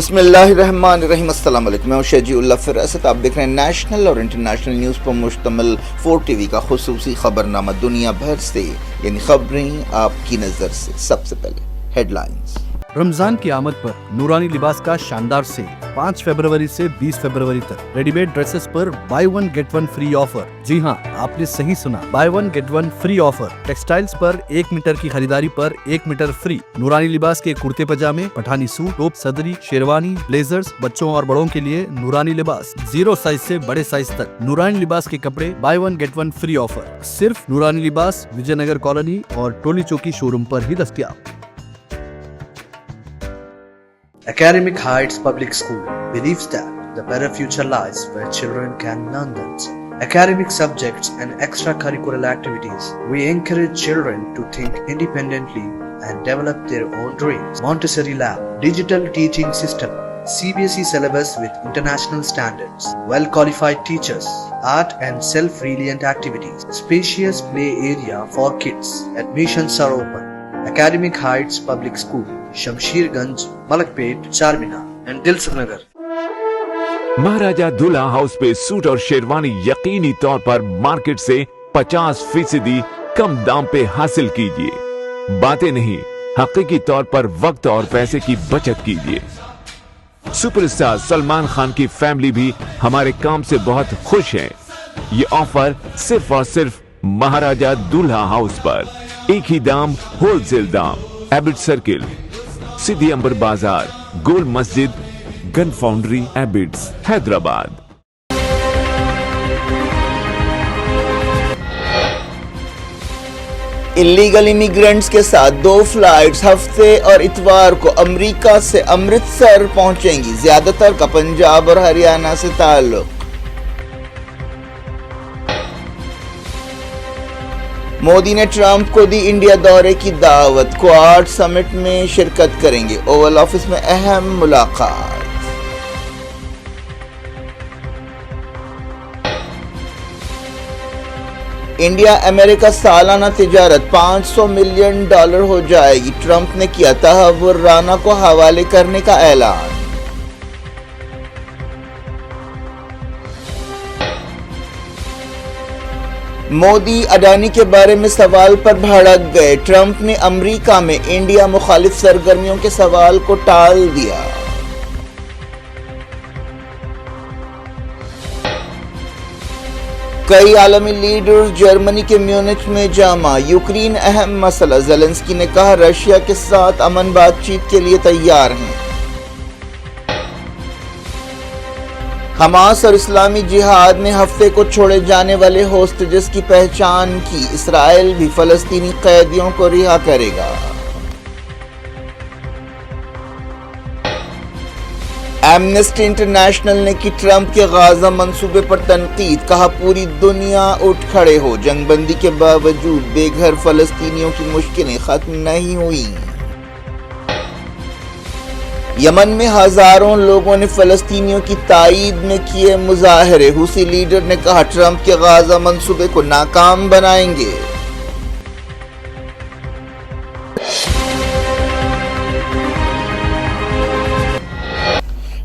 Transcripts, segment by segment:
بسم اللہ الرحمن الرحیم۔ السلام علیکم، میں ہوں شہجی اللہ فراست۔ آپ دیکھ رہے ہیں نیشنل اور انٹرنیشنل نیوز پر مشتمل 4 ٹی وی کا خصوصی خبرنامہ دنیا بھر سے، یعنی خبریں آپ کی نظر سے۔ سب سے پہلے ہیڈ لائنز۔ رمضان کی آمد پر نورانی لباس کا شاندار سیل 5 فروری سے 20 فروری تک۔ ریڈی میڈ ڈریسز پر buy one get one free offer. جی ہاں، آپ نے صحیح سنا، buy one get one free offer. Textiles پر 1 میٹر کی خریداری پر 1 میٹر فری۔ نورانی لباس کے کرتے پجامے، پٹھانی سوٹ، ٹوپ، صدری، شیروانی، بلیزرز، بچوں اور بڑوں کے لیے نورانی لباس 0 سائز سے بڑے سائز تک۔ نورانی لباس کے کپڑے buy one get one free offer صرف نورانی لباس، وجے نگر کالونی اور ٹولی چوکی شو روم پر ہی دستیاب۔ Academic Heights Public School believes that the better future lies where children can learn them. Academic subjects and extracurricular activities. We encourage children to think independently and develop their own dreams. Montessori Lab, digital teaching system, CBSE syllabus with international standards, well-qualified teachers, art and self-reliant activities, spacious play area for kids. Admissions are open. Academic Heights Public School, Shamsher Ganj, Malakpet, Charminar and Dilsukh Nagar. Maharaja Dulha House پہ suit اور شیروانی یقینی طور پر market سے 50% کم دام پہ حاصل کیجیے۔ باتیں نہیں، حقیقی طور پر وقت اور پیسے کی بچت کیجیے۔ سپر اسٹار سلمان خان کی فیملی بھی ہمارے کام سے بہت خوش ہے۔ یہ آفر صرف اور صرف مہاراجہ دلہا ہاؤس پر، ایک ہی دام، ہول سیل دام، ایبٹ سرکل، سدھی امبر بازار، گول مسجد، گن فاؤنڈری، ایبٹس، حیدرآباد۔ اللیگل امیگرینٹس کے ساتھ 2 فلائٹس ہفتے اور اتوار کو امریکہ سے امرتسر پہنچیں گی۔ زیادہ تر کا پنجاب اور ہریانہ سے تعلق۔ مودی نے ٹرمپ کو دی انڈیا دورے کی دعوت، کوآڈ سمٹ میں شرکت کریں گے۔ اوول آفس میں اہم ملاقات۔ انڈیا امریکہ سالانہ تجارت $500 ملین ہو جائے گی۔ ٹرمپ نے کیا تحور رانا کو حوالے کرنے کا اعلان۔ مودی اڈانی کے بارے میں سوال پر بھڑک گئے۔ ٹرمپ نے امریکہ میں انڈیا مخالف سرگرمیوں کے سوال کو ٹال دیا۔ کئی عالمی لیڈرز جرمنی کے میونخ میں جمع۔ یوکرین اہم مسئلہ، زیلنسکی نے کہا رشیا کے ساتھ امن بات چیت کے لیے تیار ہیں۔ حماس اور اسلامی جہاد نے ہفتے کو چھوڑے جانے والے ہوسٹیجز کی پہچان کی۔ اسرائیل بھی فلسطینی قیدیوں کو رہا کرے گا۔ ایمنسٹی انٹرنیشنل نے کی ٹرمپ کے غزہ منصوبے پر تنقید، کہا پوری دنیا اٹھ کھڑے ہو، جنگ بندی کے باوجود بے گھر فلسطینیوں کی مشکلیں ختم نہیں ہوئیں۔ یمن میں ہزاروں لوگوں نے فلسطینیوں کی تائید میں کیے مظاہرے۔ حوثی لیڈر نے کہا ٹرمپ کے غزہ منصوبے کو ناکام بنائیں گے۔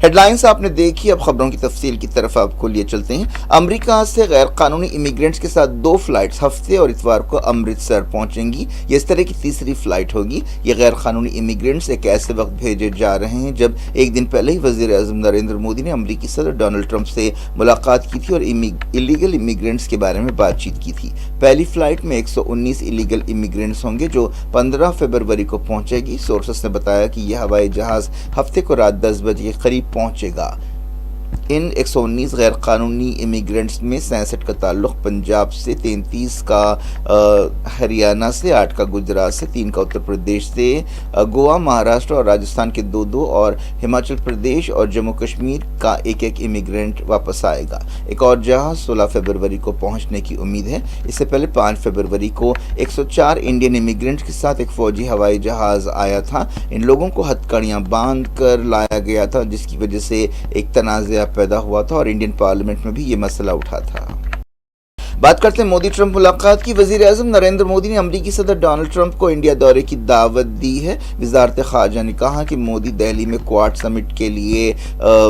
ہیڈ لائنز آپ نے دیکھی، اب خبروں کی تفصیل کی طرف آپ کو لیے چلتے ہیں۔ امریکہ سے غیر قانونی امیگرینٹس کے ساتھ 2 فلائٹس ہفتے اور اتوار کو امرتسر پہنچیں گی۔ یہ اس طرح کی تیسری فلائٹ ہوگی۔ یہ غیر قانونی امیگرینٹس ایک ایسے وقت بھیجے جا رہے ہیں جب ایک دن پہلے ہی وزیر اعظم نریندر مودی نے امریکی صدر ڈونلڈ ٹرمپ سے ملاقات کی تھی اور اللیگل امیگرینٹس کے بارے میں بات چیت کی تھی۔ پہلی فلائٹ میں 119 اللیگل امیگرینٹس ہوں گے جو 15 فروری کو پہنچے گی۔ سورسز نے بتایا کہ یہ ہوائی جہاز ہفتے کو رات 10 بجے کے قریب پہنچے گا۔ ان 119 غیر قانونی امیگرینٹس میں 66 کا تعلق پنجاب سے، 33 کا ہریانہ سے، 8 کا گجرات سے، 3 کا اتر پردیش سے، گوا، مہاراشٹر اور راجستھان کے 2 اور ہماچل پردیش اور جموں کشمیر کا 1 امیگرینٹ واپس آئے گا۔ ایک اور جہاز 16 فروری کو پہنچنے کی امید ہے۔ اس سے پہلے 5 فروری کو 104 انڈین امیگرینٹ کے ساتھ ایک فوجی ہوائی جہاز آیا تھا۔ ان لوگوں کو ہتھکڑیاں باندھ کر لایا گیا تھا، جس کی وجہ سے ایک تنازعہ پیدا ہوا تھا اور انڈین پارلیمنٹ میں بھی یہ مسئلہ اٹھا تھا۔ बात करते हैं मोदी ट्रंप मुलाकात की। वजीर आज़म नरेंद्र मोदी ने अमरीकी सदर डोनाल्ड ट्रंप को इंडिया दौरे की दावत दी है। वजारत ख़ारजा ने कहा कि मोदी दिल्ली में क्वाड समिट के लिए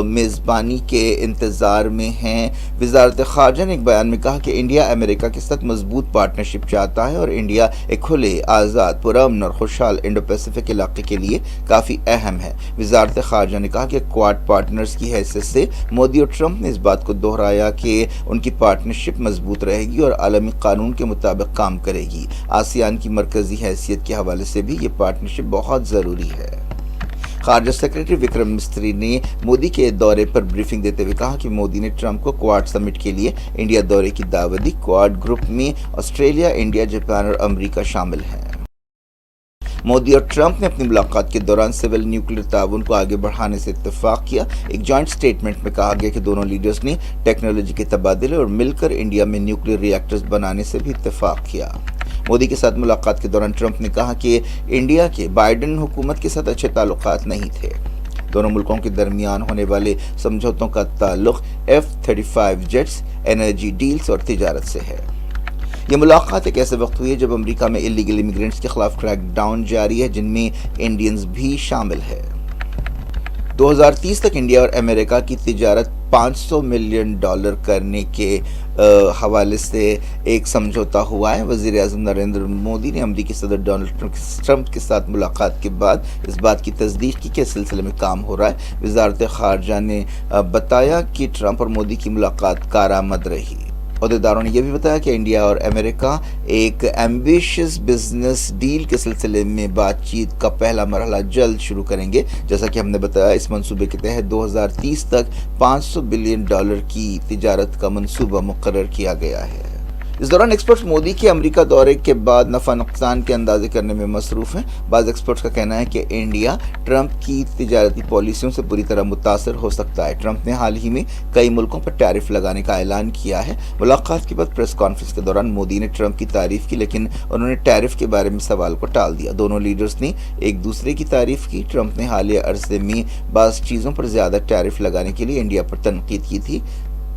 मेज़बानी के इंतज़ार में हैं। वजारत ख़ारजा ने एक बयान में कहा कि इंडिया अमेरिका के साथ मजबूत पार्टनरशिप चाहता है और इंडिया एक खुले, आज़ाद, पुरअमन और खुशहाल इंडो पैसिफिक इलाके के लिए काफ़ी अहम है। वजारत ख़ारजा ने कहा कि क्वाड पार्टनर्स की हैसियत से मोदी और ट्रंप ने इस बात को दोहराया कि उनकी पार्टनरशिप मजबूत रहेगी और आलमी कानून के मुताबिक काम करेगी। आसियान की मरकजी हैसियत के हवाले से भी ये पार्टनरशिप बहुत ज़रूरी है। खारजा सेक्रेटरी विक्रम मिस्त्री ने मोदी के दौरे पर ब्रीफिंग देते हुए कहा कि मोदी ने ट्रंप को क्वाड समिट के लिए इंडिया दौरे की दावत दी। क्वाड ग्रुप में ऑस्ट्रेलिया, इंडिया, जापान और अमेरिका शामिल हैं। मोदी और ट्रंप ने अपनी मुलाकात के दौरान सिविल न्यूक्लियर ताउन को आगे बढ़ाने से इत्तेफाक किया। एक जॉइंट स्टेटमेंट में कहा गया कि दोनों लीडर्स ने टेक्नोलॉजी के तबादले और मिलकर इंडिया में न्यूक्लियर रिएक्टर्स बनाने से भी इत्तेफाक किया। मोदी के साथ मुलाकात के दौरान ट्रंप ने कहा कि इंडिया के बाइडेन हुकूमत के साथ अच्छे ताल्लुकात नहीं थे। दोनों मुल्कों के दरमियान होने वाले समझौतों का ताल्लुक F-35 जेट्स, एनर्जी डील्स और तिजारत से है। ये मुलाकात एक ऐसे वक्त हुई है जब अमेरिका में इलीगल इमिग्रेंट्स के खिलाफ क्रैकडाउन जारी है, जिनमें इंडियंस भी शामिल है। 2030 तक इंडिया और अमेरिका की तिजारत $500 मिलियन करने के हवाले से एक समझौता हुआ है। वज़ीर आज़म नरेंद्र मोदी ने अमेरिकी सदर डोनाल्ड ट्रंप के साथ मुलाकात के बाद इस बात की तस्दीक की कि इस सिलसिले में काम हो रहा है। वज़ारत ख़ारजा ने बताया कि ट्रंप और मोदी की मुलाकात कारआमद रही। अहदेदारों ने यह भी बताया कि इंडिया और अमेरिका एक एम्बिशियस बिजनेस डील के सिलसिले में बातचीत का पहला मरहला जल्द शुरू करेंगे। जैसा कि हमने बताया, इस मंसूबे के तहत 2030 तक $500 बिलियन की तिजारत का मंसूबा मुकर्रर किया गया है। इस दौरान एक्सपर्ट्स मोदी के अमेरिका दौरे के बाद नफ़ा नुकसान के अंदाजे करने में मसरूफ हैं। बाज़ एक्सपर्ट्स का कहना है कि इंडिया ट्रंप की तिजारती पॉलिसियों से बुरी तरह मुतासर हो सकता है। ट्रंप ने हाल ही में कई मुल्कों पर टैरिफ लगाने का ऐलान किया है। मुलाकात के बाद प्रेस कॉन्फ्रेंस के दौरान मोदी ने ट्रंप की तारीफ की, लेकिन उन्होंने टैरिफ के बारे में सवाल को टाल दिया। दोनों लीडर्स ने एक दूसरे की तारीफ की। ट्रंप ने हालिया अरसे में बाज़ चीज़ों पर ज़्यादा टैरिफ लगाने के लिए इंडिया पर तनकीद की थी,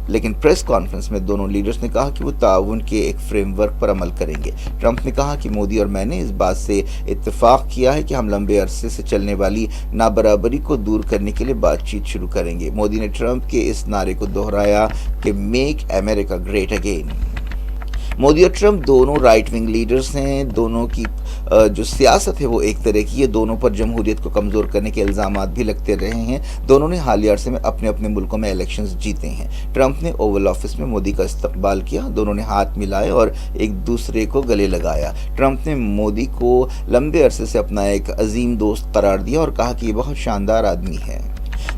लेकिन प्रेस कॉन्फ्रेंस में दोनों लीडर्स ने कहा कि वो ताउन के एक फ्रेमवर्क पर अमल करेंगे। ट्रंप ने कहा कि मोदी और मैंने इस बात से इत्तेफाक किया है कि हम लंबे अरसे से चलने वाली नाबराबरी को दूर करने के लिए बातचीत शुरू करेंगे। मोदी ने ट्रंप के इस नारे को दोहराया कि make America great again. Modi और ट्रंप दोनों राइट विंग लीडर्स हैं। दोनों की जो सियासत है वो एक तरह की है। दोनों पर जमहूरियत को कमज़ोर करने के इल्ज़ामात भी लगते रहे हैं। दोनों ने हालिया अरसे में अपने अपने मुल्कों में इलेक्शंस जीते हैं। ट्रंप ने ओवल ऑफिस में मोदी का इस्तकबाल किया। दोनों ने हाथ मिलाए और एक दूसरे को गले लगाया। ट्रंप ने मोदी को लंबे अरसे से अपना एक अजीम दोस्त करार दिया और कहा कि ये बहुत शानदार आदमी है।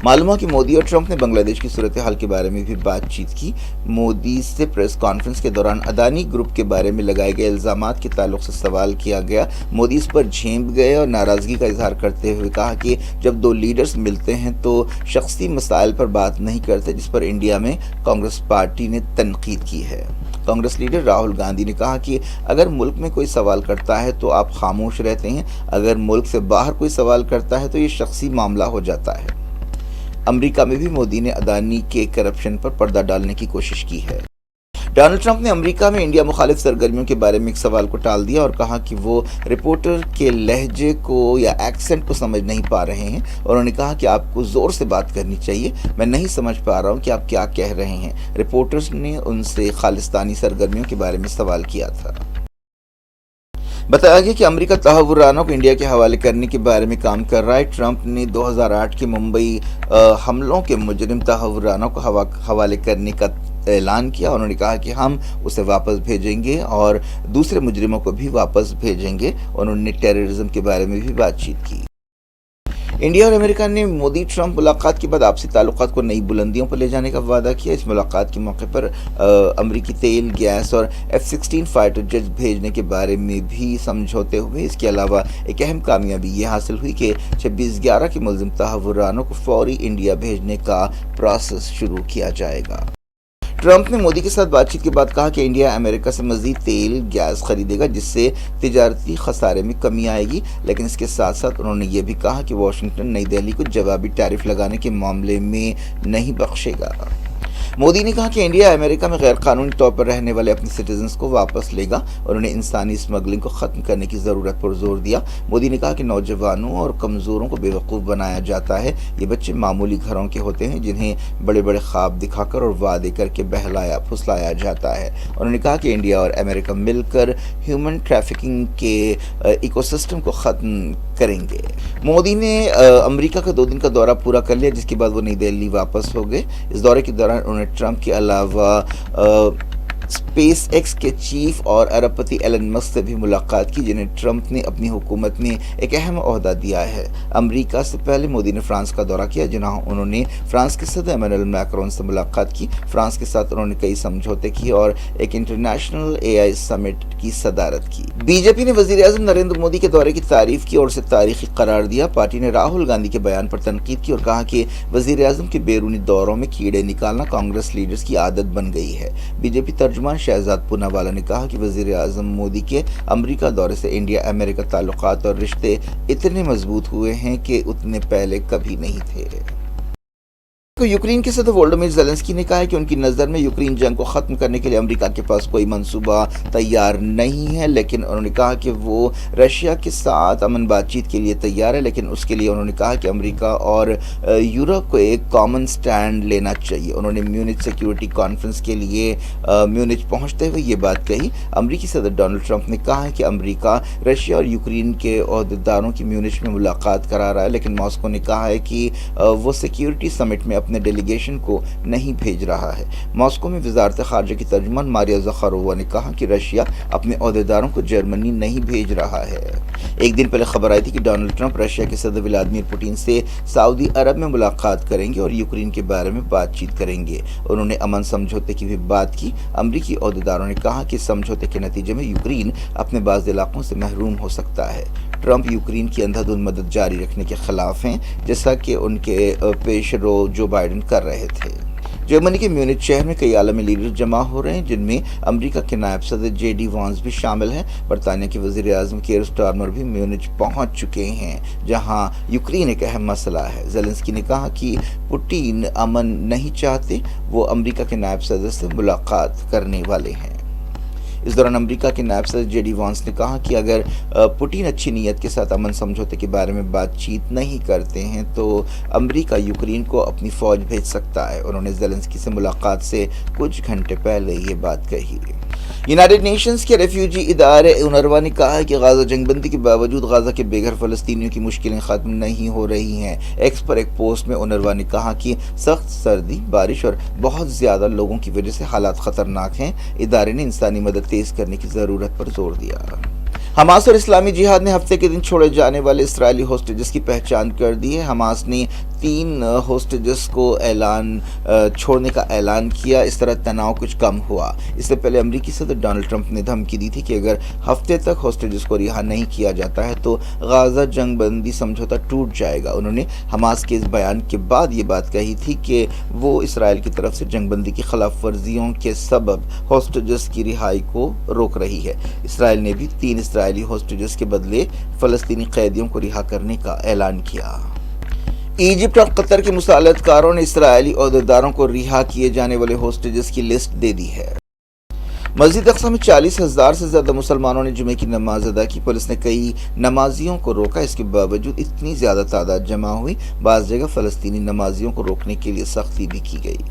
मालूम है कि मोदी और ट्रंप ने बांग्लादेश की सूरत हाल के बारे में भी बातचीत की। मोदी से प्रेस कॉन्फ्रेंस के दौरान अदानी ग्रुप के बारे में लगाए गए इल्ज़ामात के ताल्लुक से सवाल किया गया। मोदी इस पर झेंप गए और नाराज़गी का इजहार करते हुए कहा कि जब दो लीडर्स मिलते हैं तो शख्सी मसाइल पर बात नहीं करते, जिस पर इंडिया में कांग्रेस पार्टी ने तनकीद की है। कांग्रेस लीडर राहुल गांधी ने कहा कि अगर मुल्क में कोई सवाल करता है तो आप खामोश रहते हैं, अगर मुल्क से बाहर कोई सवाल करता है तो ये शख्सी मामला हो जाता है। अमेरिका में भी मोदी ने अदानी के करप्शन पर पर्दा डालने की कोशिश की है। डोनाल्ड ट्रंप ने अमेरिका में इंडिया मुखालिफ सरगर्मियों के बारे में एक सवाल को टाल दिया और कहा कि वो रिपोर्टर के लहजे को या एक्सेंट को समझ नहीं पा रहे हैं। और उन्होंने कहा कि आपको ज़ोर से बात करनी चाहिए, मैं नहीं समझ पा रहा हूँ कि आप क्या कह रहे हैं। रिपोर्टर्स ने उनसे खालिस्तानी सरगर्मियों के बारे में सवाल किया था। बताया गया कि अमेरिका तहव्वुरानों को इंडिया के हवाले करने के बारे में काम कर रहा है। ट्रंप ने 2008 के मुंबई हमलों के मुजरिम तहव्वुरानों को हवाले करने का ऐलान किया। उन्होंने कहा कि हम उसे वापस भेजेंगे और दूसरे मुजरिमों को भी वापस भेजेंगे। उन्होंने टेररिज्म के बारे में भी बातचीत की। इंडिया और अमेरिका ने मोदी ट्रंप मुलाकात के बाद आपसी ताल्लुकात को नई बुलंदियों पर ले जाने का वादा किया। इस मुलाकात के मौके पर अमेरिकी तेल, गैस और F-16 फाइटर जेट्स भेजने के बारे में भी समझौते हुए। इसके अलावा एक अहम कामयाबी ये हासिल हुई कि 26/11 के मुलजिम तहव्वुरानों को फौरी इंडिया भेजने का प्रोसेस शुरू किया जाएगा। ट्रंप ने मोदी के साथ बातचीत के बाद कहा कि इंडिया अमेरिका से मजीद तेल, गैस खरीदेगा, जिससे तिजारती खसारे में कमी आएगी। लेकिन इसके साथ साथ उन्होंने ये भी कहा कि वाशिंगटन नई दिल्ली को जवाबी टैरिफ लगाने के मामले में नहीं बख्शेगा। मोदी ने कहा कि इंडिया अमेरिका में गैर कानूनी तौर पर रहने वाले अपने सिटीजन्स को वापस लेगा और उन्हें इंसानी स्मगलिंग को खत्म करने की जरूरत पर जोर दिया। मोदी ने कहा कि नौजवानों और कमजोरों को बेवकूफ़ बनाया जाता है। ये बच्चे मामूली घरों के होते हैं जिन्हें बड़े बड़े ख्वाब दिखाकर और वादे करके बहलाया फुसलाया जाता है। उन्होंने कहा कि इंडिया और अमेरिका मिलकर ह्यूमन ट्रैफिकिंग के इकोसिस्टम को ख़त्म करेंगे। मोदी ने अमेरिका का 2 दिन का दौरा पूरा कर लिया, जिसके बाद वो नई दिल्ली वापस हो गए। इस दौरे के दौरान उन्होंने ट्रंप के अलावा स्पेस एक्स के चीफ और अरबपति एलन मस्क से भी मुलाकात की, जिन्हें ट्रंप ने अपनी हुकूमत में एक अहम ओहदा दिया है। अमेरिका से पहले मोदी ने फ्रांस का दौरा किया, जहां उन्होंने फ्रांस के सदर इमैनुअल मैक्रोन से मुलाकात की। फ्रांस के साथ उन्होंने कई समझौते किए और एक इंटरनेशनल AI समिट की सदारत की। बीजेपी ने वजीर आजम नरेंद्र मोदी के दौरे की तारीफ की और उसे तारीखी करार दिया। पार्टी ने राहुल गांधी के बयान पर तनकीद की और कहा कि वजीर आजम के बैरूनी दौरों में कीड़े निकालना कांग्रेस लीडर्स की आदत बन गई है। बीजेपी तर्जुमान शहजाद पूनावाला ने कहा कि वजीर आजम मोदी के अमेरिका दौरे से इंडिया अमेरिका ताल्लुकात और रिश्ते इतने मजबूत हुए हैं कि उतने पहले कभी नहीं थे। यूक्रेन के सदर वोलोडिमिर ज़ेलेंस्की ने कहा है कि उनकी नज़र में यूक्रेन जंग को ख़त्म करने के लिए अमेरिका के पास कोई मंसूबा तैयार नहीं है, लेकिन उन्होंने कहा कि वो रशिया के साथ अमन बातचीत के लिए तैयार है, लेकिन उसके लिए उन्होंने कहा कि अमेरिका और यूरोप को एक कॉमन स्टैंड लेना चाहिए। उन्होंने म्यूनिच सिक्योरिटी कॉन्फ्रेंस के लिए म्यूनिच पहुंचते हुए ये बात कही। अमेरिकी सदर डोनाल्ड ट्रंप ने कहा है कि अमेरिका रशिया और यूक्रेन के अहदेदारों की म्यूनिच में मुलाकात करा रहा है, लेकिन मॉस्को ने कहा है कि वो सिक्योरिटी समिट में अपने डेलीगेशन को नहीं भेज रहा है। मॉस्को में वजारत खारजा की तर्जुमान मारिया ज़खारोवा ने कहा कि रशिया अपने अहदेदारों को जर्मनी नहीं भेज रहा है। एक दिन पहले खबर आई थी कि डोनाल्ड ट्रंप रशिया के सदर व्लादिमीर पुतिन से सऊदी अरब में मुलाकात करेंगे और यूक्रेन के बारे में बातचीत करेंगे। उन्होंने अमन समझौते की भी बात की। अमरीकी अहदेदारों ने कहा कि समझौते के नतीजे में यूक्रेन अपने बाज़ इलाकों से महरूम हो सकता है। ट्रंप यूक्रेन की अंधाधुंध मदद जारी रखने के खिलाफ हैं, जैसा कि उनके पेशरो जो बाइडेन कर रहे थे। जर्मनी के म्यूनिच शहर में कई आलमी लीडर जमा हो रहे हैं, जिनमें अमेरिका के नायब सदर JD वांस भी शामिल हैं। बरतानिया के वजीर आजम कीर स्टारमर भी म्यूनिच पहुंच चुके हैं, जहां यूक्रेन एक अहम मसला है। ज़ेलेंस्की ने कहा कि पुतिन अमन नहीं चाहते, वो अमेरिका के नायब सदर से मुलाकात करने वाले हैं। इस दौरान अमेरिका के नायब सदर JD वांस ने कहा कि अगर पुतिन अच्छी नीयत के साथ अमन समझौते के बारे में बातचीत नहीं करते हैं तो अमेरिका यूक्रेन को अपनी फौज भेज सकता है। उन्होंने ज़ेलेंस्की से मुलाकात से कुछ घंटे पहले ये बात कही। यूनाइटेड नेशंस के रेफ्यूजी इदारे UNRWA ने कहा है कि गाज़ा जंगबंदी के बावजूद गाज़ा के बेघर फ़लस्तीनियों की मुश्किलें ख़त्म नहीं हो रही हैं। एक्स पर एक पोस्ट में UNRWA ने कहा कि सख्त सर्दी, बारिश और बहुत ज़्यादा लोगों की वजह से हालात ख़तरनाक हैं। इदारे ने इंसानी मदद तेज़ करने की ज़रूरत पर जोर दिया। हमास और इस्लामी जिहाद ने हफ्ते के दिन छोड़े जाने वाले इसराइली होस्टेजेस की पहचान कर दी है। हमास ने 3 होस्टेजेस को छोड़ने का ऐलान किया। इस तरह तनाव कुछ कम हुआ। इससे पहले अमेरिकी सदर डोनाल्ड ट्रंप ने धमकी दी थी कि अगर हफ्ते तक होस्टेजेस को रिहा नहीं किया जाता है तो गाज़ा जंगबंदी समझौता टूट जाएगा। उन्होंने हमास के इस बयान के बाद ये बात कही थी कि वो इसराइल की तरफ से जंगबंदी की खिलाफ वर्जियों के सबब होस्टेजेस की रिहाई को रोक रही है। इसराइल ने भी 3 इसराइली होस्टेजेस के बदले फ़लस्तीनी कैदियों को रिहा करने का ऐलान किया। इजिप्ट और कतर के मुसालतकारों ने इसराइली अहदेदारों को रिहा किए जाने वाले होस्टेजेस की लिस्ट दे दी है। मस्जिद अक्सा में 40,000 से ज़्यादा मुसलमानों ने जुमे की नमाज अदा की। पुलिस ने कई नमाजियों को रोका। इसके बावजूद इतनी ज़्यादा तादाद जमा हुई। बाज़ जगह फ़लस्तीनी नमाजियों को रोकने के लिए सख्ती भी की गई।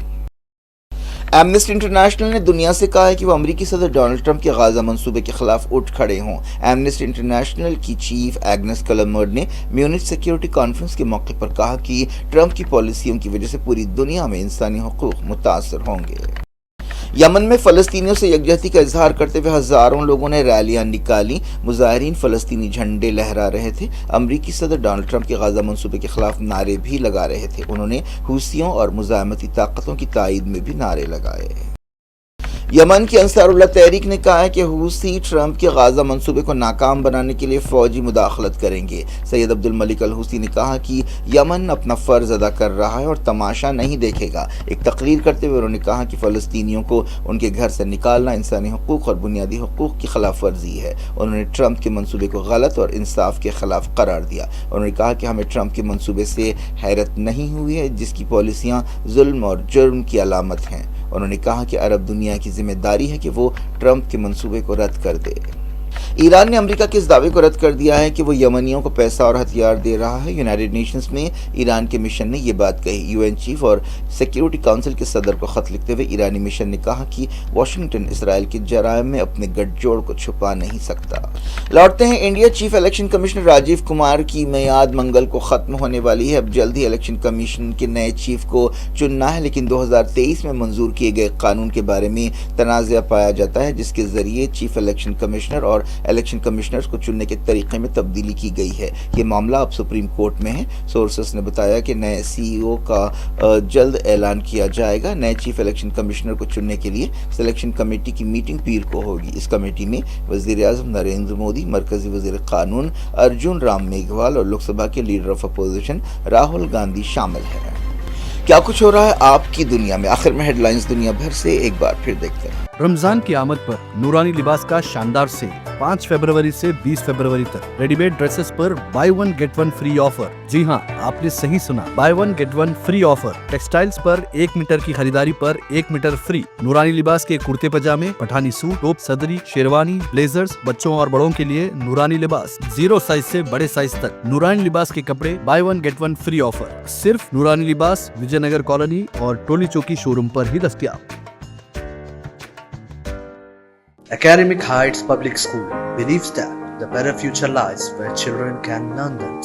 एमनेस्टी इंटरनेशनल ने दुनिया से कहा है कि वो अमेरिकी सदर डोनाल्ड ट्रंप के गाज़ा मंसूबे के खिलाफ उठ खड़े हों। एमनेस्टी इंटरनेशनल की चीफ एग्नेस कलमर्ड ने म्यूनिच सिक्योरिटी कॉन्फ्रेंस के मौके पर कहा कि ट्रंप की पॉलिसियों की वजह से पूरी दुनिया में इंसानी हुकूक मुतासर होंगे। यमन में फ़लस्तीनियों से यकजहती का इजहार करते हुए हज़ारों लोगों ने रैलियां निकाली। मुजाहिरीन फ़लस्तीनी झंडे लहरा रहे थे। अमरीकी सदर डोनाल्ड ट्रंप के गाज़ा मंसूबे के खिलाफ नारे भी लगा रहे थे। उन्होंने हुसियों और मुज़ाहमती ताकतों की तायद में भी नारे लगाए। یمن کی انصاراللہ تحریک نے کہا ہے کہ حوثی ٹرمپ کے غزہ منصوبے کو ناکام بنانے کے لیے فوجی مداخلت کریں گے۔ سید عبد الملک الحوثی نے کہا کہ یمن اپنا فرض ادا کر رہا ہے اور تماشا نہیں دیکھے گا۔ ایک تقریر کرتے ہوئے انہوں نے کہا کہ فلسطینیوں کو ان کے گھر سے نکالنا انسانی حقوق اور بنیادی حقوق کی خلاف ورزی ہے۔ انہوں نے ٹرمپ کے منصوبے کو غلط اور انصاف کے خلاف قرار دیا۔ انہوں نے کہا کہ ہمیں ٹرمپ کے منصوبے سے حیرت نہیں ہوئی ہے، جس کی پالیسیاں ظلم اور جرم کی علامت ہیں۔ انہوں نے کہا کہ عرب دنیا کی ذمہ داری ہے کہ وہ ٹرمپ کے منصوبے کو رد کر دے۔ ایران نے امریکہ کے اس دعوے کو رد کر دیا ہے کہ وہ یمنیوں کو پیسہ اور ہتھیار دے رہا ہے۔ یونائیٹڈ نیشنز میں ایران کے مشن نے یہ بات کہی۔ یو این چیف اور سیکیورٹی کونسل کے صدر کو خط لکھتے ہوئے ایرانی مشن نے کہا کہ واشنگٹن اسرائیل کے جرائم میں اپنے گٹھ جوڑ کو چھپا نہیں سکتا۔ لوٹتے ہیں India. Chief election commissioner Rajiv Kumar کی میعاد منگل کو ختم ہونے والی ہے۔ اب جلد ہی الیکشن کمیشن کے نئے چیف کو چننا ہے، لیکن 2023 میں منظور کیے گئے قانون کے بارے میں تنازع پایا جاتا ہے، جس کے ذریعے چیف الیکشن کمشنر اور الیکشن کمشنرز کو چننے کے طریقے میں تبدیلی کی گئی ہے۔ یہ معاملہ اب سپریم کورٹ میں ہے۔ سورسز نے بتایا کہ نئے سی ای او کا جلد اعلان کیا جائے گا۔ نئے چیف الیکشن کمشنر کو چننے کے لیے سلیکشن کمیٹی کی میٹنگ پیر کو ہوگی۔ اس کمیٹی میں وزیر اعظم نریندر مودی، مرکزی وزیر قانون ارجن رام میگھوال اور لوک سبھا کے leader of opposition Rahul Gandhi شامل ہیں۔ کیا کچھ ہو رہا ہے آپ کی دنیا میں؟ آخر میں ہیڈ لائنز دنیا بھر سے ایک بار پھر دیکھتے ہیں۔ رمضان کی آمد پر نورانی لباس کا شاندار سیل 5 فروری سے 20 فروری تک ریڈی میڈ ڈریسز پر buy one get one free offer. جی ہاں، آپ نے صحیح سنا، buy one get one free offer. Textiles پر 1 میٹر کی خریداری پر 1 میٹر فری۔ نورانی لباس کے کرتے پجامے، پٹھانی سوٹ، ٹوپ، صدری، شیروانی، بلیزرز، بچوں اور بڑوں کے لیے نورانی لباس 0 سائز سے بڑے سائز تک۔ نورانی لباس کے کپڑے buy one get one free offer صرف نورانی لباس، وجے نگر کالونی اور ٹولی چوکی شو روم پر ہی دستیاب۔ Academic Heights Public School believes that the better future lies where children can learn them.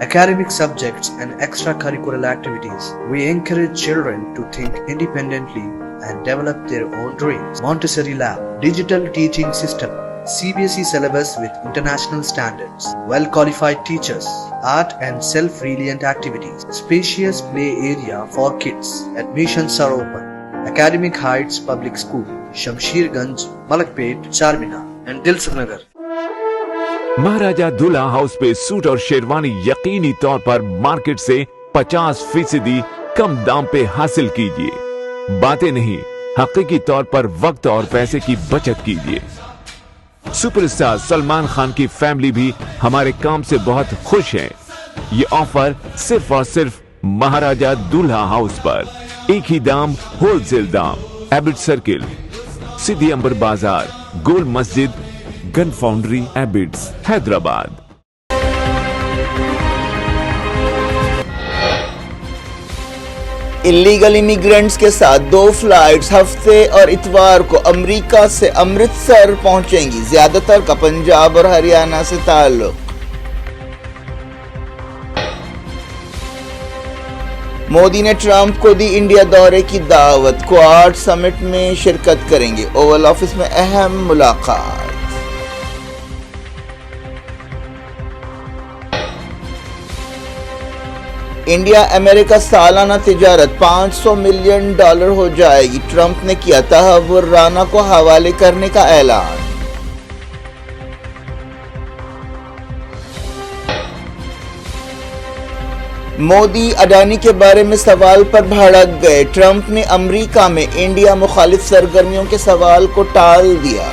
Academic subjects and extracurricular activities. We encourage children to think independently and develop their own dreams. Montessori Lab, digital teaching system, CBSE syllabus with international standards, well-qualified teachers, art and self-reliant activities, spacious play area for kids. Admissions are open. Academic Heights Public School, Shamsher Ganj, Malakpet, Charminar and Dilsukh Nagar. महाराजा दूल्हा house पे suit और शेरवानी यकीनी तौर पर market से 50% कम दाम पे हासिल कीजिए। बातें नहीं, हकीकी तौर पर वक्त और पैसे की बचत कीजिए। सुपरस्टार सलमान खान की फैमिली भी हमारे काम से बहुत खुश है। ये ऑफर सिर्फ और सिर्फ महाराजा दूल्हा हाउस पर। एक ही दाम, होलसेल दाम। एबिट सर्किल, सिद्धि अंबर बाजार, गोल मस्जिद, gun foundry, Abids, Hyderabad. Illegal immigrants के साथ 2 फ्लाइट्स हफ्ते और इतवार को अमेरिका से अमृतसर पहुंचेंगी। ज्यादातर का पंजाब और हरियाणा से ताल्लुक। मोदी ने ट्रंप को दी इंडिया दौरे की दावत। क्वाड समिट में शिरकत करेंगे। ओवल ऑफिस में अहम मुलाकात। इंडिया अमेरिका सालाना तिजारत $500 मिलियन हो जाएगी। ट्रंप ने किया तहव्वुर राना को हवाले करने का ऐलान। मोदी अडानी के बारे में सवाल पर भड़क गए। ट्रंप ने अमेरिका में इंडिया मुखालिफ सरगर्मियों के सवाल को टाल दिया।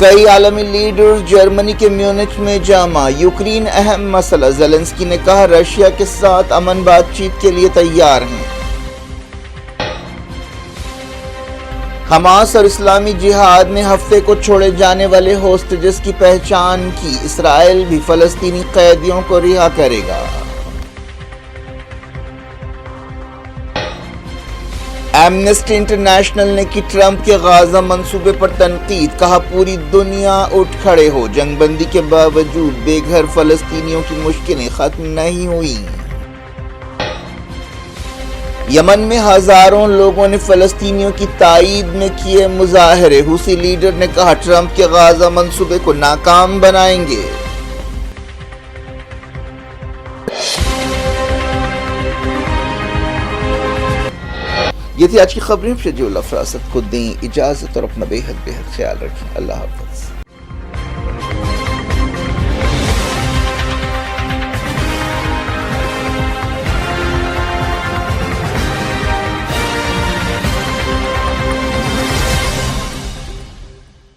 कई आलमी लीडर्स जर्मनी के म्यूनिच में जमा। यूक्रेन अहम मसला। ज़ेलेंस्की ने कहा रशिया के साथ अमन बातचीत के लिए तैयार हैं। हमास और इस्लामी जिहाद ने हफ्ते को छोड़े जाने वाले होस्टेजेस की पहचान की। इसराइल भी फलस्तीनी कैदियों को रिहा करेगा। एमनेस्टी इंटरनेशनल ने की ट्रंप के गाजा मंसूबे पर तनकीद। कहा पूरी दुनिया उठ खड़े हो। जंगबंदी के बावजूद बेघर फलस्तीनियों की मुश्किलें खत्म नहीं हुई। यमन में हजारों लोगों ने फलस्तीनियों की ताईद में किए मुजाहरे। हुसी लीडर ने कहा ट्रंप के गाजा मंसूबे को नाकाम बनाएंगे। یہ تھی آج کی خبریں. شجیع اللہ فراست کو دیں اجازت اور اپنا بے حد خیال رکھیں. اللہ حافظ.